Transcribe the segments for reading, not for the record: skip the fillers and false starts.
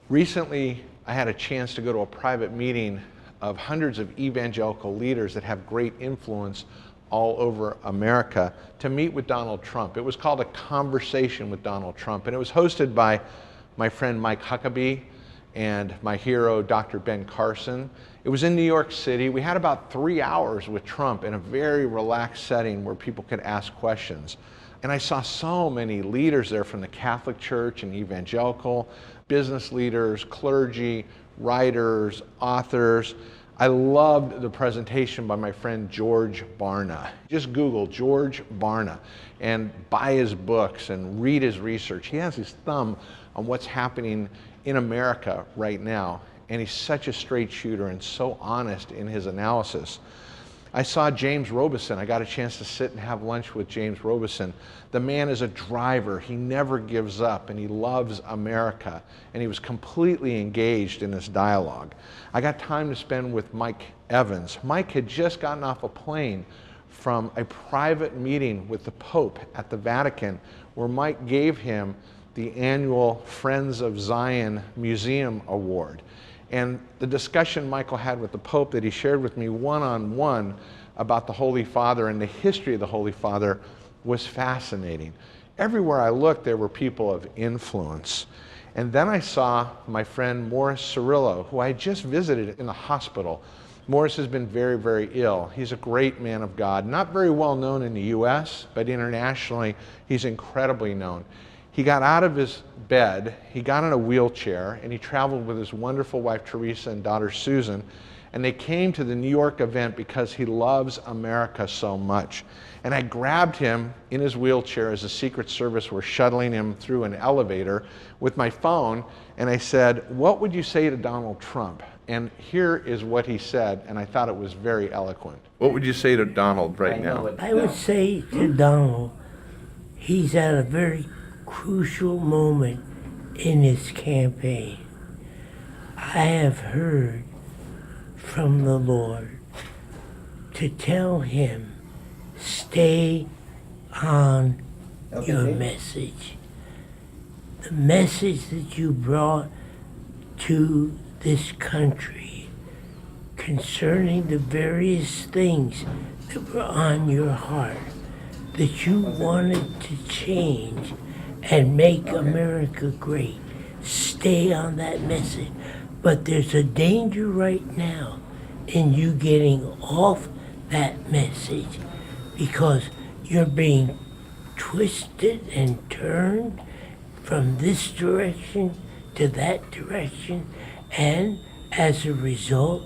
Recently, I had a chance to go to a private meeting of hundreds of evangelical leaders that have great influence all over America to meet with Donald Trump. It was called A Conversation with Donald Trump, and it was hosted by my friend Mike Huckabee and my hero, Dr. Ben Carson. It was in New York City. We had about 3 hours with Trump in a very relaxed setting where people could ask questions. And I saw so many leaders there from the Catholic Church and evangelical, business leaders, clergy, writers, authors. I loved the presentation by my friend George Barna. Just Google George Barna and buy his books and read his research. He has his thumb on what's happening in America right now, and he's such a straight shooter and so honest in his analysis. I saw James Robison. I got a chance to sit and have lunch with James Robison. The man is a driver. He never gives up, and he loves America, and he was completely engaged in this dialogue. I got time to spend with Mike Evans. Mike had just gotten off a plane from a private meeting with the Pope at the Vatican, where Mike gave him the annual Friends of Zion Museum Award. And the discussion Michael had with the Pope that he shared with me one-on-one about the Holy Father and the history of the Holy Father was fascinating. Everywhere I looked, there were people of influence. And then I saw my friend Morris Cirillo, who I just visited in the hospital. Morris has been very, very ill. He's a great man of God, not very well known in the US, but internationally, he's incredibly known. He got out of his bed, he got in a wheelchair, and he traveled with his wonderful wife Teresa and daughter Susan, and they came to the New York event because he loves America so much. And I grabbed him in his wheelchair as the Secret Service were shuttling him through an elevator with my phone, and I said, "What would you say to Donald Trump?" And here is what he said, and I thought it was very eloquent. What would you say to Donald right now? I would say to Donald, he's at a very crucial moment in his campaign. I have heard from the Lord to tell him, stay on your message. The message that you brought to this country concerning the various things that were on your heart that you wanted to change and make America great. Stay on that message. But there's a danger right now in you getting off that message because you're being twisted and turned from this direction to that direction, and as a result,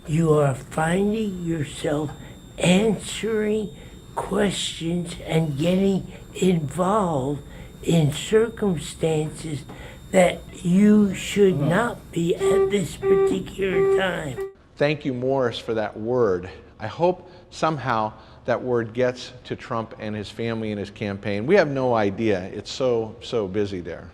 you are finding yourself answering questions and getting involved in circumstances that you should not be at this particular time. Thank you, Morris, for that word. I hope somehow that word gets to Trump and his family and his campaign. We have no idea. It's so busy there.